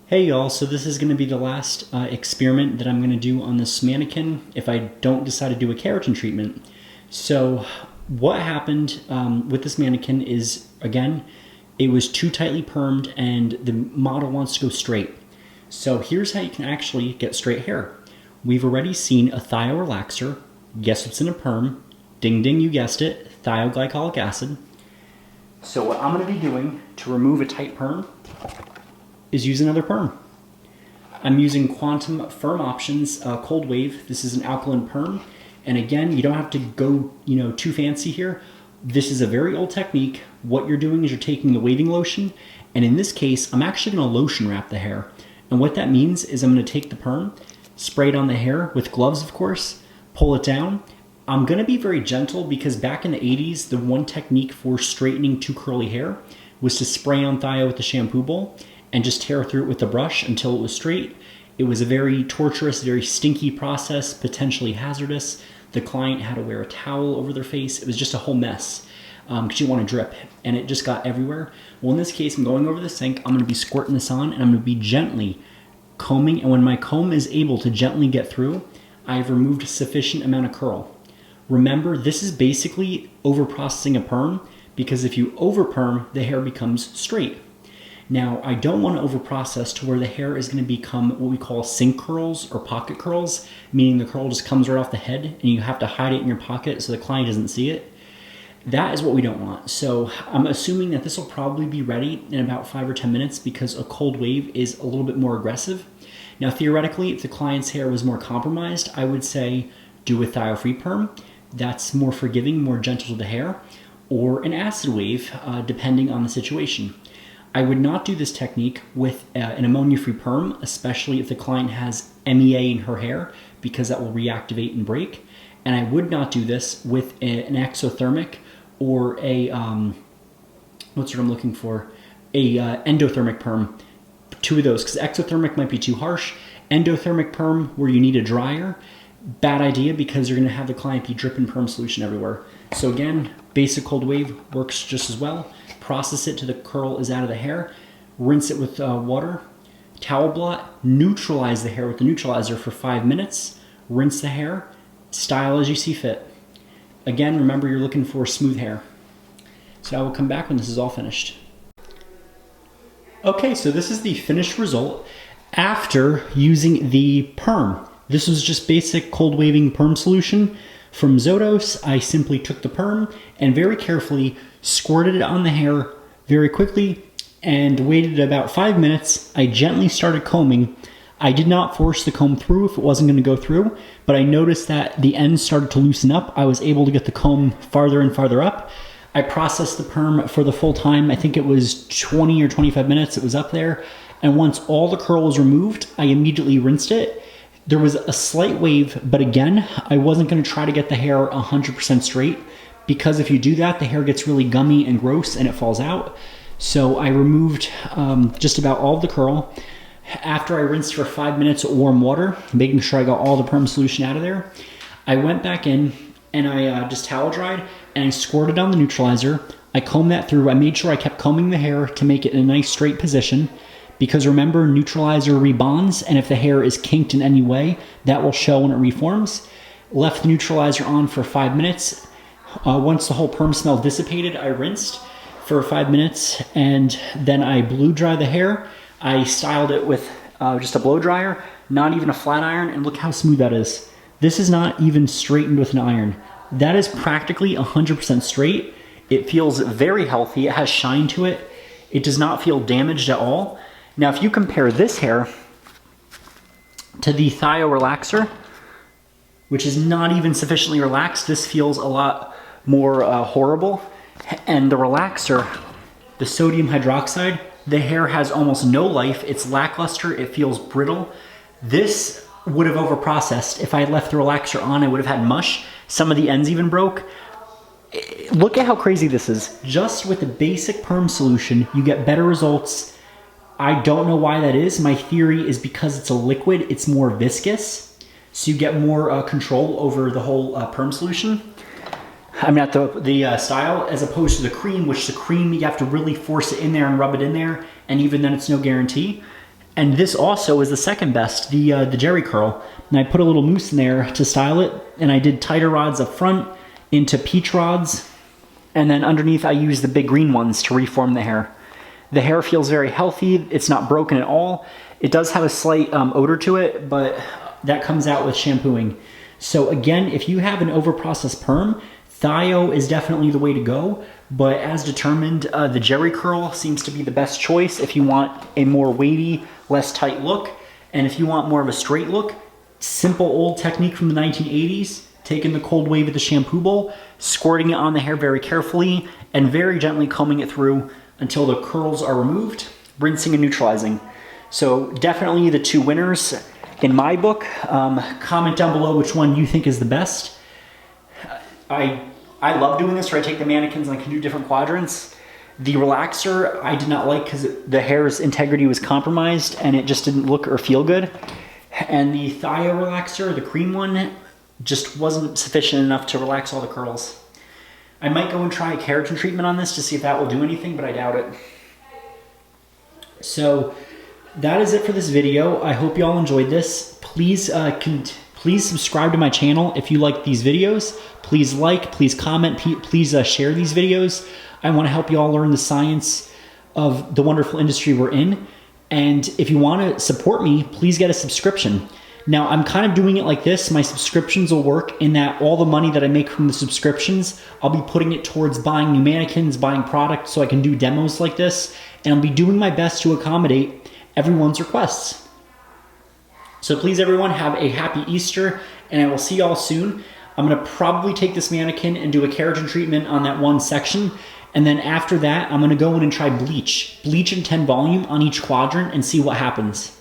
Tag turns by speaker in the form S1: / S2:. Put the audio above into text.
S1: Hey y'all, so this is going to be the last experiment that I'm going to do on this mannequin if I don't decide to do a keratin treatment. So what happened with this mannequin is, again, it was too tightly permed and the model wants to go straight. So here's how you can actually get straight hair. We've already seen a thio-relaxer. Guess what's in a perm? Ding ding, you guessed it, thioglycolic acid. So what I'm going to be doing to remove a tight perm is use another perm. I'm using Quantum Firm Options Cold Wave. This is an alkaline perm. And again, you don't have to go too fancy here. This is a very old technique. What you're doing is you're taking the waving lotion, and in this case, I'm actually gonna lotion wrap the hair. And what that means is I'm gonna take the perm, spray it on the hair with gloves, of course, pull it down. I'm gonna be very gentle because back in the 80s, the one technique for straightening too curly hair was to spray on thio with the shampoo bowl and just tear through it with the brush until it was straight. It was a very torturous, very stinky process, potentially hazardous. The client had to wear a towel over their face. It was just a whole mess because you want to drip, and it just got everywhere. Well, in this case, I'm going over the sink. I'm going to be squirting this on, and I'm going to be gently combing. And when my comb is able to gently get through, I've removed a sufficient amount of curl. Remember, this is basically over-processing a perm, because if you over-perm, the hair becomes straight. Now, I don't want to over-process to where the hair is going to become what we call sink curls or pocket curls, meaning the curl just comes right off the head and you have to hide it in your pocket so the client doesn't see it. That is what we don't want. So I'm assuming that this will probably be ready in about 5 or 10 minutes because a cold wave is a little bit more aggressive. Now, theoretically, if the client's hair was more compromised, I would say do a thio-free perm. That's more forgiving, more gentle to the hair, or an acid wave, depending on the situation. I would not do this technique with an ammonia-free perm, especially if the client has MEA in her hair, because that will reactivate and break. And I would not do this with an exothermic or a, what's what I'm looking for? A endothermic perm. Two of those, because exothermic might be too harsh. Endothermic perm, where you need a dryer, bad idea because you're going to have the client be dripping perm solution everywhere. So again, basic cold wave works just as well. Process it till the curl is out of the hair, rinse it with water, towel blot, neutralize the hair with the neutralizer for 5 minutes, rinse the hair, style as you see fit. Again, remember you're looking for smooth hair. So I will come back when this is all finished. Okay, so this is the finished result after using the perm. This was just basic cold waving perm solution from Zotos. I simply took the perm and very carefully squirted it on the hair very quickly and waited about 5 minutes. I gently started combing. I did not force the comb through if it wasn't going to go through, but I noticed that the ends started to loosen up. I was able to get the comb farther and farther up. I processed the perm for the full time. I think it was 20 or 25 minutes. It was up there. And once all the curl was removed, I immediately rinsed it. There was a slight wave, but again, I wasn't going to try to get the hair 100% straight, because if you do that, the hair gets really gummy and gross and it falls out. So I removed just about all of the curl. After I rinsed for 5 minutes with warm water, making sure I got all the perm solution out of there, I went back in and I just towel dried and I squirted on the neutralizer. I combed that through. I made sure I kept combing the hair to make it in a nice straight position, because remember, neutralizer rebonds, and if the hair is kinked in any way, that will show when it reforms. Left the neutralizer on for 5 minutes. Once the whole perm smell dissipated, I rinsed for 5 minutes, and then I blew dry the hair. I styled it with just a blow dryer, not even a flat iron, and look how smooth that is. This is not even straightened with an iron. That is practically 100% straight. It feels very healthy. It has shine to it. It does not feel damaged at all. Now, if you compare this hair to the thio-relaxer, which is not even sufficiently relaxed, this feels a lot more horrible. And the relaxer, the sodium hydroxide, the hair has almost no life. It's lackluster. It feels brittle. This would have overprocessed. If I had left the relaxer on, I would have had mush. Some of the ends even broke. Look at how crazy this is. Just with the basic perm solution, you get better results. I don't know why that is. My theory is because it's a liquid, it's more viscous, so you get more control over the whole perm solution. I mean, at the style, as opposed to the cream, which the cream, you have to really force it in there and rub it in there, and even then it's no guarantee. And this also is the second best, the Jerry curl. And I put a little mousse in there to style it, and I did tighter rods up front into peach rods, and then underneath I used the big green ones to reform the hair. The hair feels very healthy. It's not broken at all. It does have a slight odor to it, but that comes out with shampooing. So again, if you have an overprocessed perm, Thio is definitely the way to go, but as determined, the Jerry curl seems to be the best choice if you want a more wavy, less tight look. And if you want more of a straight look, simple old technique from the 1980s, taking the cold wave of the shampoo bowl, squirting it on the hair very carefully, and very gently combing it through until the curls are removed, rinsing and neutralizing. So definitely the two winners in my book. Comment down below which one you think is the best. I love doing this where I take the mannequins and I can do different quadrants. The relaxer I did not like because the hair's integrity was compromised and it just didn't look or feel good. And the Thio relaxer, the cream one, just wasn't sufficient enough to relax all the curls. I might go and try a keratin treatment on this to see if that will do anything, but I doubt it. So that is it for this video. I hope you all enjoyed this. Please subscribe to my channel if you like these videos. Please like, please comment, please share these videos. I want to help you all learn the science of the wonderful industry we're in. And if you want to support me, please get a subscription. Now, I'm kind of doing it like this. My subscriptions will work in that all the money that I make from the subscriptions, I'll be putting it towards buying new mannequins, buying products so I can do demos like this. And I'll be doing my best to accommodate everyone's requests. So please, everyone, have a happy Easter, and I will see y'all soon. I'm going to probably take this mannequin and do a keratin treatment on that one section. And then after that, I'm going to go in and try bleach. Bleach in 10 volume on each quadrant and see what happens.